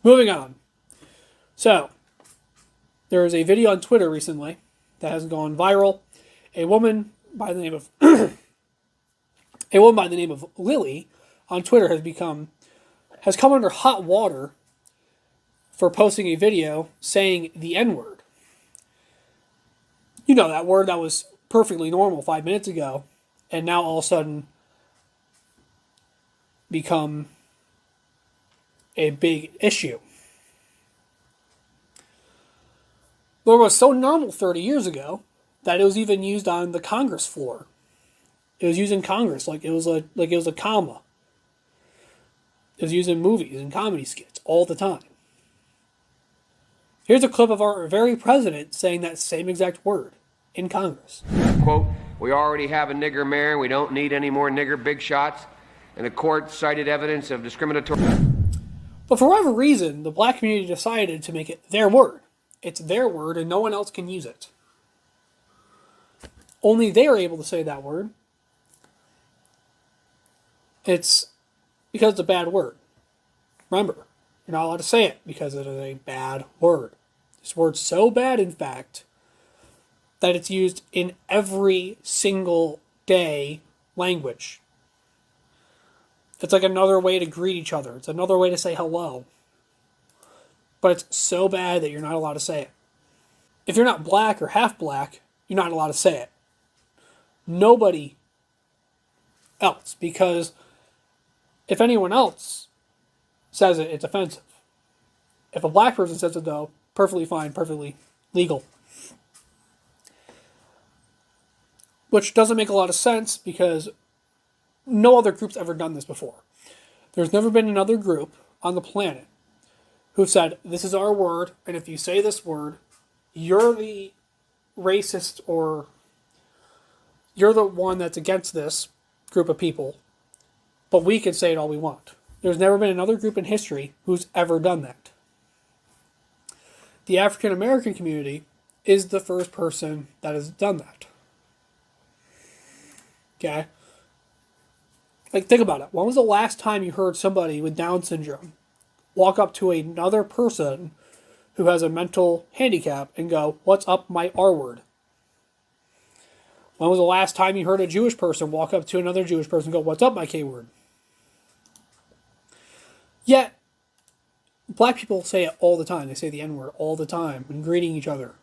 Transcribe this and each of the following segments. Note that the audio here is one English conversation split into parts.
Moving on. So, there was a video on Twitter recently that has gone viral. A woman by the name of Lily on Twitter has come under hot water for posting a video saying the N word. You know, that word that was perfectly normal 5 minutes ago, and now all of a sudden become a big issue. The word was so normal 30 years ago that it was even used on the Congress floor. It was used in Congress like it was a comma. It was used in movies and comedy skits all the time. Here's a clip of our very president saying that same exact word in Congress. Quote, "We already have a nigger mayor. We don't need any more nigger big shots." And the court cited evidence of discriminatory. But for whatever reason, the black community decided to make it their word. It's their word and no one else can use it. Only they are able to say that word. It's because it's a bad word. Remember, you're not allowed to say it because it is a bad word. This word's so bad, in fact, that it's used in every single day language. It's like another way to greet each other. It's another way to say hello. But it's so bad that you're not allowed to say it. If you're not black or half black, you're not allowed to say it. Nobody else, because if anyone else says it, it's offensive. If a black person says it, though, perfectly fine, perfectly legal. Which doesn't make a lot of sense because no other group's ever done this before. There's never been another group on the planet who've said, this is our word, and if you say this word, you're the racist or you're the one that's against this group of people, but we can say it all we want. There's never been another group in history who's ever done that. The African American community is the first person that has done that. Okay? Like, think about it. When was the last time you heard somebody with Down syndrome walk up to another person who has a mental handicap and go, "What's up my R word?" When was the last time you heard a Jewish person walk up to another Jewish person and go, "What's up my K word?" Yet, black people say it all the time. They say the N word all the time when greeting each other.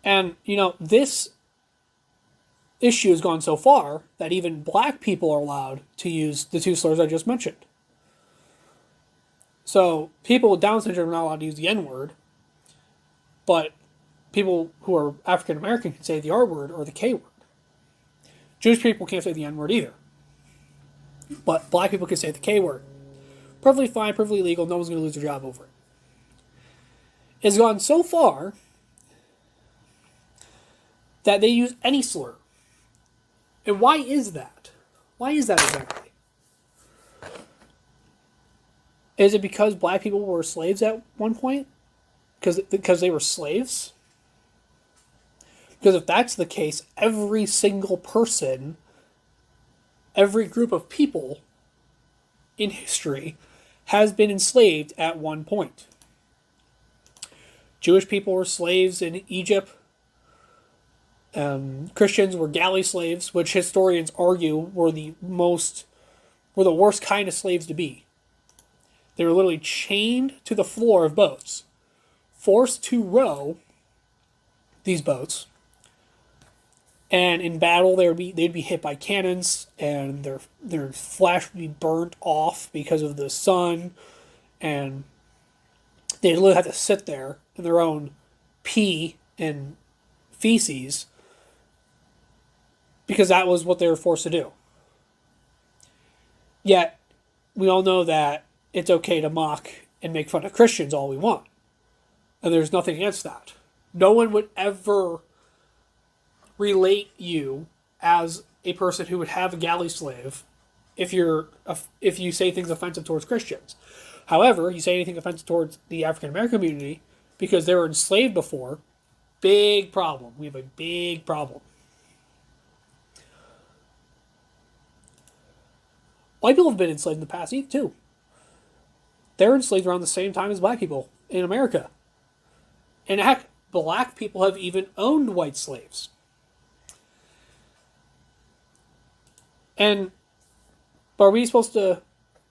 And, you know, this issue has gone so far that even black people are allowed to use the two slurs I just mentioned. So people with Down syndrome are not allowed to use the N word, but people who are African American can say the R word or the K word. Jewish people can't say the N word either, but black people can say the K word. Perfectly fine, perfectly legal. No one's going to lose their job over it. It's gone so far that they use any slur. And why is that? Why is that exactly? Is it because black people were slaves at one point? Because they were slaves? Because if that's the case, every single person, every group of people in history has been enslaved at one point. Jewish people were slaves in Egypt. Christians were galley slaves, which historians argue were the worst kind of slaves to be. They were literally chained to the floor of boats, forced to row these boats, and in battle they'd be hit by cannons, and their flesh would be burnt off because of the sun, and they'd literally have to sit there in their own pee and feces because that was what they were forced to do. Yet, we all know that it's okay to mock and make fun of Christians all we want. And there's nothing against that. No one would ever relate you as a person who would have a galley slave if you say things offensive towards Christians. However, you say anything offensive towards the African American community because they were enslaved before, big problem. We have a big problem. White people have been enslaved in the past too. They're enslaved around the same time as black people in America. And heck, black people have even owned white slaves. And are we supposed to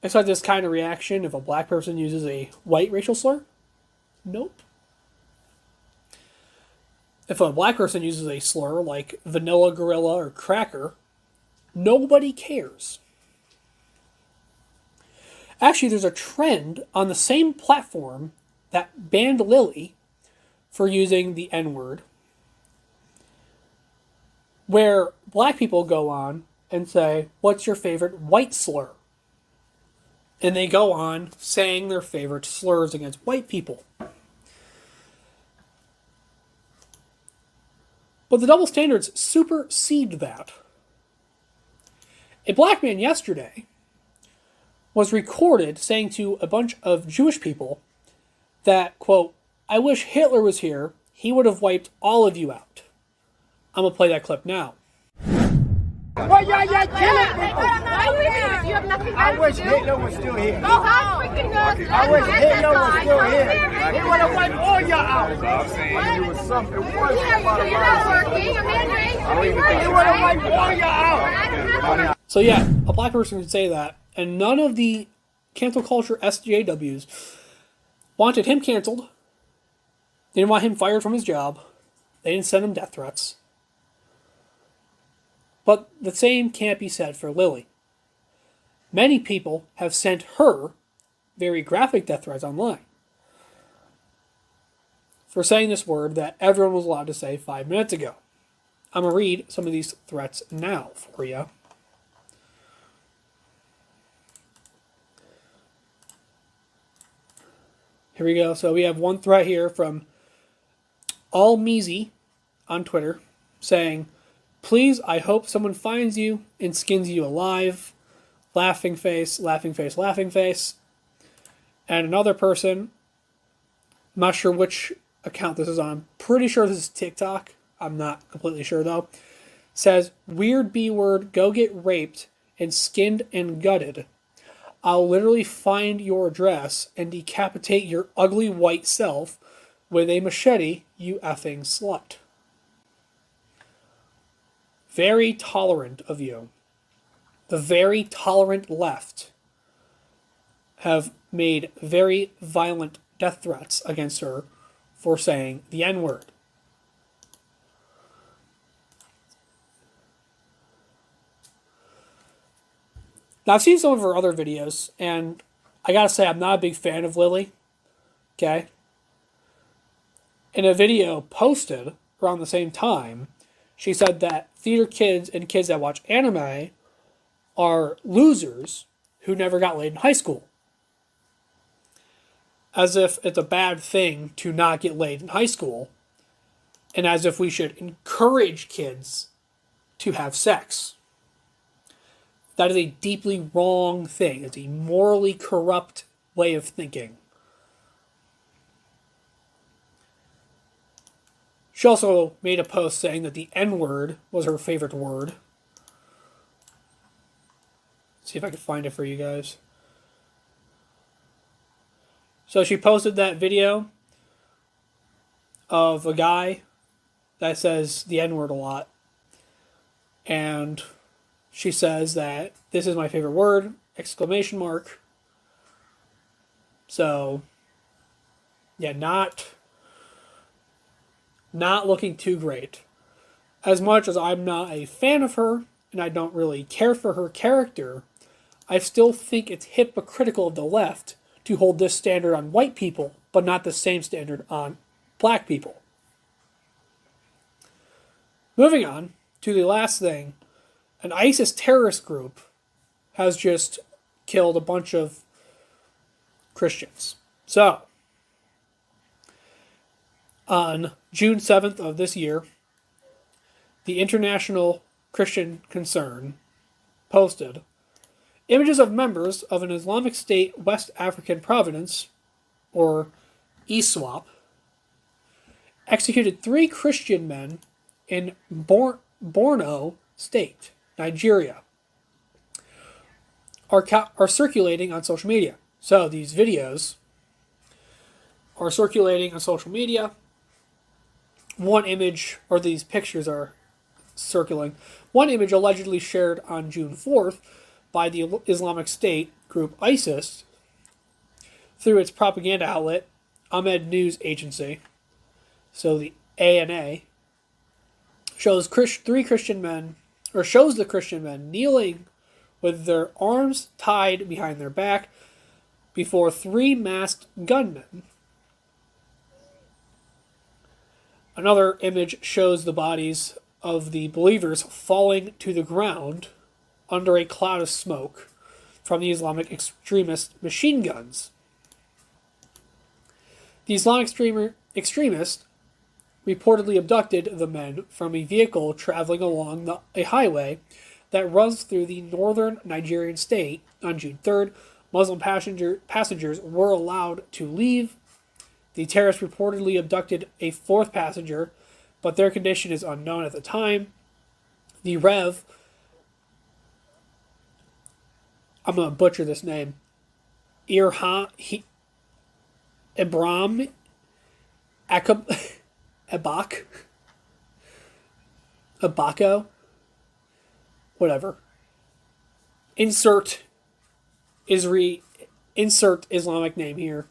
expect this kind of reaction if a black person uses a white racial slur? Nope. If a black person uses a slur like vanilla gorilla or cracker, nobody cares. Actually, there's a trend on the same platform that banned Lily for using the N-word, where black people go on and say, what's your favorite white slur? And they go on saying their favorite slurs against white people. But the double standards supersede that. A black man yesterday was recorded saying to a bunch of Jewish people that, quote, I wish Hitler was here. He would have wiped all of you out. I'm going to play that clip now. Well, you're killing people. You have nothing I wish Hitler was still here. Oh, how freaking nuts. I wish Hitler was still here. He would have wiped all y'all out. I'm saying it was something worse. You're not working. I'm angry. He would have wiped all y'all out. So yeah, a black person could say that, and none of the cancel culture SJWs wanted him canceled. They didn't want him fired from his job. They didn't send him death threats. But the same can't be said for Lily. Many people have sent her very graphic death threats online for saying this word that everyone was allowed to say 5 minutes ago. I'm going to read some of these threats now for you. Here we go. So we have one threat here from Allmeezy on Twitter saying, please, I hope someone finds you and skins you alive. Laughing face, laughing face, laughing face. And another person, I'm not sure which account this is on. Pretty sure this is TikTok. I'm not completely sure though. Says, weird B word, go get raped and skinned and gutted. I'll literally find your address and decapitate your ugly white self with a machete, you effing slut. Very tolerant of you. The very tolerant left have made very violent death threats against her for saying the N-word. Now, I've seen some of her other videos, and I gotta say, I'm not a big fan of Lily. Okay? In a video posted around the same time, she said that theater kids and kids that watch anime are losers who never got laid in high school. As if it's a bad thing to not get laid in high school, and as if we should encourage kids to have sex. That is a deeply wrong thing. It's a morally corrupt way of thinking. She also made a post saying that the N-word was her favorite word. Let's see if I can find it for you guys. So she posted that video of a guy that says the N-word a lot. And she says that this is my favorite word, exclamation mark. So, yeah, not looking too great. As much as I'm not a fan of her, and I don't really care for her character, I still think it's hypocritical of the left to hold this standard on white people, but not the same standard on black people. Moving on to the last thing, an ISIS terrorist group has just killed a bunch of Christians. So, on June 7th of this year, the International Christian Concern posted images of members of an Islamic State West African province, or ISWAP, executed 3 Christian men in Borno State, Nigeria. are circulating on social media. So these videos are circulating on social media. One image, or these pictures are circulating. One image allegedly shared on June 4th by the Islamic State group ISIS through its propaganda outlet, Ahmed News Agency, so the ANA, shows the Christian men kneeling with their arms tied behind their back before 3 masked gunmen. Another image shows the bodies of the believers falling to the ground under a cloud of smoke from the Islamic extremist machine guns. The Islamic extremists reportedly abducted the men from a vehicle traveling along a highway that runs through the northern Nigerian state. On June 3rd, Muslim passengers were allowed to leave. The terrorists reportedly abducted a 4th passenger, but their condition is unknown at the time. The Rev, I'm going to butcher this name, Ibrahim Abako, whatever. Insert Islamic name here.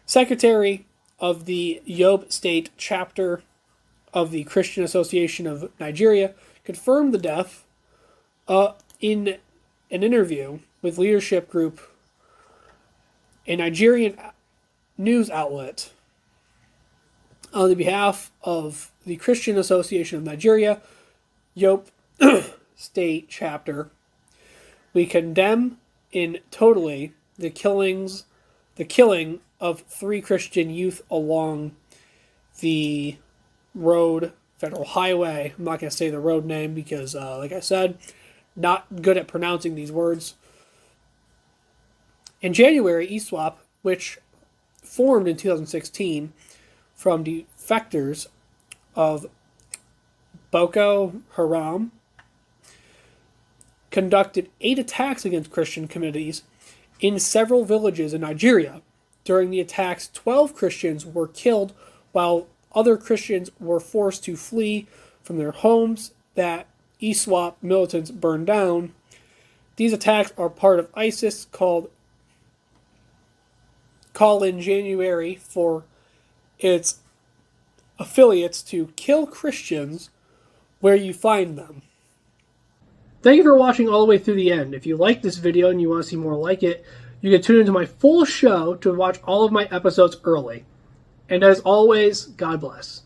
Secretary of the Yobe State chapter of the Christian Association of Nigeria confirmed the death in an interview with leadership group, a Nigerian news outlet. On the behalf of the Christian Association of Nigeria, Yobe State chapter, we condemn totally the killing of 3 Christian youth along the road, federal highway. I'm not going to say the road name because, like I said, not good at pronouncing these words. In January, ISWAP, which formed in 2016 from defectors of Boko Haram, conducted 8 attacks against Christian communities in several villages in Nigeria. During the attacks, 12 Christians were killed, while other Christians were forced to flee from their homes that ISWAP militants burned down. These attacks are part of ISIS call in January for its affiliates to kill Christians where you find them. Thank you for watching all the way through the end. If you like this video and you want to see more like it, you can tune into my full show to watch all of my episodes early. And as always, God bless.